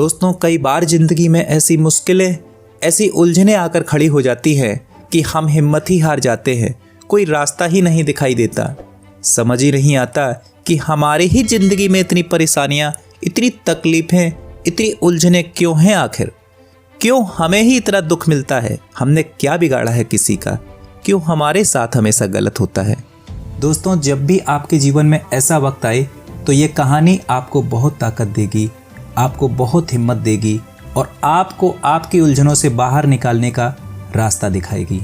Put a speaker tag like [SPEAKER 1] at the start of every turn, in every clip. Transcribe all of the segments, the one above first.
[SPEAKER 1] दोस्तों, कई बार जिंदगी में ऐसी मुश्किलें, ऐसी उलझनें आकर खड़ी हो जाती हैं कि हम हिम्मत ही हार जाते हैं। कोई रास्ता ही नहीं दिखाई देता। समझ ही नहीं आता कि हमारी ही जिंदगी में इतनी परेशानियां, इतनी तकलीफें, इतनी उलझनें क्यों हैं आखिर? क्यों हमें ही इतना दुख मिलता है? हमने क्या बिगाड़ा है किसी का? क्यों हमारे साथ हमेशा गलत होता है? दोस्तों, जब भी आपके जीवन में ऐसा वक्त आए तो ये कहानी आपको बहुत ताकत देगी, आपको बहुत हिम्मत देगी और आपको आपकी उलझनों से बाहर निकालने का रास्ता दिखाएगी।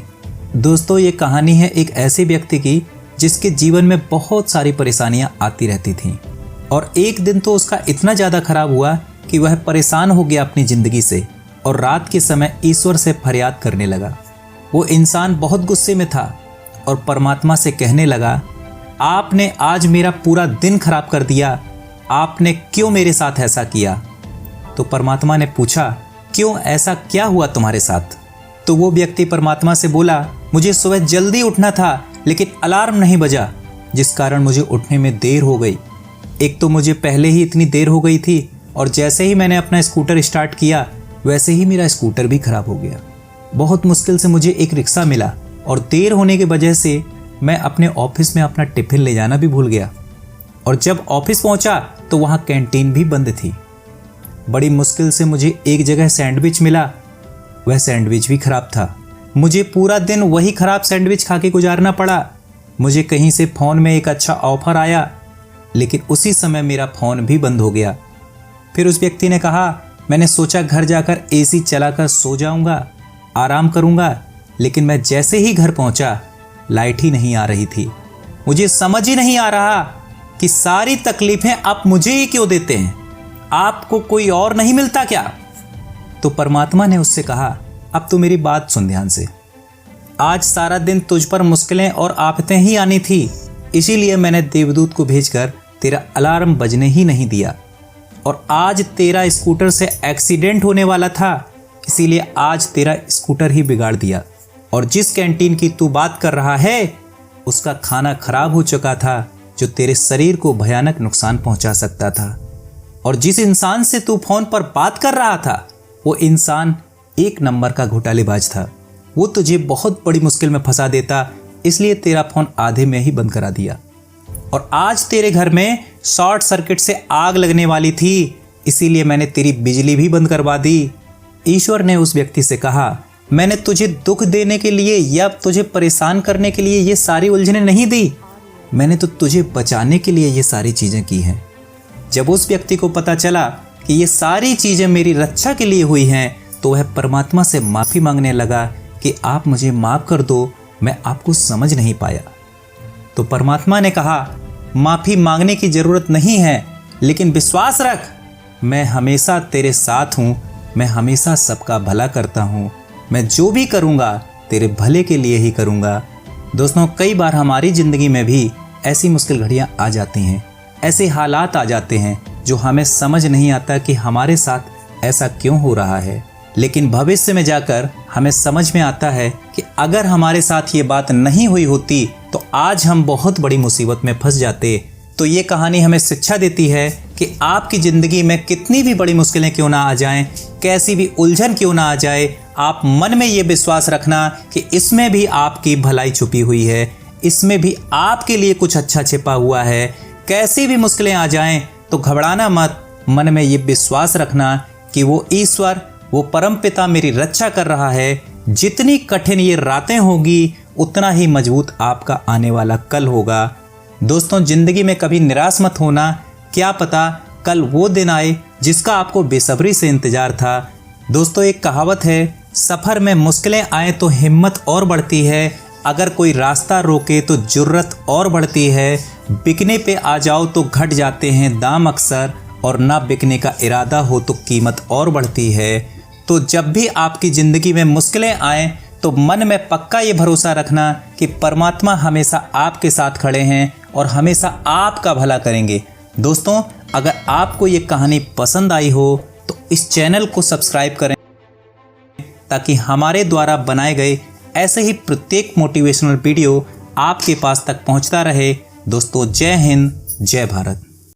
[SPEAKER 1] दोस्तों, ये कहानी है एक ऐसे व्यक्ति की जिसके जीवन में बहुत सारी परेशानियां आती रहती थीं और एक दिन तो उसका इतना ज़्यादा खराब हुआ कि वह परेशान हो गया अपनी ज़िंदगी से और रात के समय ईश्वर से फरियाद करने लगा। वो इंसान बहुत गुस्से में था और परमात्मा से कहने लगा, आपने आज मेरा पूरा दिन खराब कर दिया, आपने क्यों मेरे साथ ऐसा किया? तो परमात्मा ने पूछा, क्यों, ऐसा क्या हुआ तुम्हारे साथ? तो वो व्यक्ति परमात्मा से बोला, मुझे सुबह जल्दी उठना था लेकिन अलार्म नहीं बजा, जिस कारण मुझे उठने में देर हो गई। एक तो मुझे पहले ही इतनी देर हो गई थी और जैसे ही मैंने अपना स्कूटर स्टार्ट किया वैसे ही मेरा स्कूटर भी खराब हो गया। बहुत मुश्किल से मुझे एक रिक्शा मिला और देर होने की वजह से मैं अपने ऑफिस में अपना टिफिन ले जाना भी भूल गया और जब ऑफिस पहुंचा तो वहां कैंटीन भी बंद थी। बड़ी मुश्किल से मुझे एक जगह सैंडविच मिला, वह सैंडविच भी खराब था। मुझे पूरा दिन वही खराब सैंडविच खा के गुजारना पड़ा। मुझे कहीं से फ़ोन में एक अच्छा ऑफर आया लेकिन उसी समय मेरा फ़ोन भी बंद हो गया। फिर उस व्यक्ति ने कहा, मैंने सोचा घर जाकर एसी चलाकर सो जाऊंगा, आराम करूंगा, लेकिन मैं जैसे ही घर पहुंचा लाइट ही नहीं आ रही थी। मुझे समझ ही नहीं आ रहा कि सारी तकलीफें आप मुझे ही क्यों देते हैं? आपको कोई और नहीं मिलता क्या? तो परमात्मा ने उससे कहा, अब तो मेरी बात सुन ध्यान से। आज सारा दिन तुझ पर मुश्किलें और आफतें ही आनी थी, इसीलिए मैंने देवदूत को भेजकर तेरा अलार्म बजने ही नहीं दिया और आज तेरा स्कूटर से एक्सीडेंट होने वाला था, इसीलिए आज तेरा स्कूटर ही बिगाड़ दिया और जिस कैंटीन की तू बात कर रहा है उसका खाना खराब हो चुका था जो तेरे शरीर को भयानक नुकसान पहुंचा सकता था और जिस इंसान से तू फोन पर बात कर रहा था वो इंसान एक नंबर का घोटालेबाज था। वो तुझे बहुत बड़ी मुश्किल में फंसा देता, इसलिए तेरा फोन आधे में ही बंद करा दिया और आज तेरे घर में शॉर्ट सर्किट से आग लगने वाली थी, इसीलिए मैंने तेरी बिजली भी बंद करवा दी। ईश्वर ने उस व्यक्ति से कहा, मैंने तुझे दुख देने के लिए या तुझे परेशान करने के लिए ये सारी उलझनें नहीं दी, मैंने तो तुझे बचाने के लिए ये सारी चीज़ें की हैं। जब उस व्यक्ति को पता चला कि ये सारी चीज़ें मेरी रक्षा के लिए हुई हैं तो वह परमात्मा से माफ़ी मांगने लगा कि आप मुझे माफ़ कर दो, मैं आपको समझ नहीं पाया। तो परमात्मा ने कहा, माफ़ी मांगने की ज़रूरत नहीं है, लेकिन विश्वास रख, मैं हमेशा तेरे साथ हूँ, मैं हमेशा सबका भला करता हूँ, मैं जो भी करूँगा तेरे भले के लिए ही करूँगा। दोस्तों, कई बार हमारी ज़िंदगी में भी ऐसी मुश्किल घड़ियाँ आ जाती हैं, ऐसे हालात आ जाते हैं जो हमें समझ नहीं आता कि हमारे साथ ऐसा क्यों हो रहा है, लेकिन भविष्य में जाकर हमें समझ में आता है कि अगर हमारे साथ ये बात नहीं हुई होती तो आज हम बहुत बड़ी मुसीबत में फंस जाते। तो ये कहानी हमें शिक्षा देती है कि आपकी ज़िंदगी में कितनी भी बड़ी मुश्किलें क्यों ना आ जाएं, कैसी भी उलझन क्यों ना आ जाए, आप मन में ये विश्वास रखना कि इसमें भी आपकी भलाई छुपी हुई है, इसमें भी आपके लिए कुछ अच्छा छिपा हुआ है। कैसी भी मुश्किलें आ जाएं तो घबराना मत, मन में ये विश्वास रखना कि वो ईश्वर, वो परमपिता मेरी रक्षा कर रहा है। जितनी कठिन ये रातें होगी उतना ही मजबूत आपका आने वाला कल होगा। दोस्तों, ज़िंदगी में कभी निराश मत होना, क्या पता कल वो दिन आए जिसका आपको बेसब्री से इंतजार था। दोस्तों, एक कहावत है, सफ़र में मुश्किलें आए तो हिम्मत और बढ़ती है, अगर कोई रास्ता रोके तो जुर्रत और बढ़ती है, बिकने पे आ जाओ तो घट जाते हैं दाम अक्सर, और ना बिकने का इरादा हो तो कीमत और बढ़ती है। तो जब भी आपकी ज़िंदगी में मुश्किलें आएँ तो मन में पक्का ये भरोसा रखना कि परमात्मा हमेशा आपके साथ खड़े हैं और हमेशा आपका भला करेंगे। दोस्तों, अगर आपको ये कहानी पसंद आई हो तो इस चैनल को सब्सक्राइब करें ताकि हमारे द्वारा बनाए गए ऐसे ही प्रत्येक मोटिवेशनल वीडियो आपके पास तक पहुंचता रहे। दोस्तों, जय हिंद, जय भारत।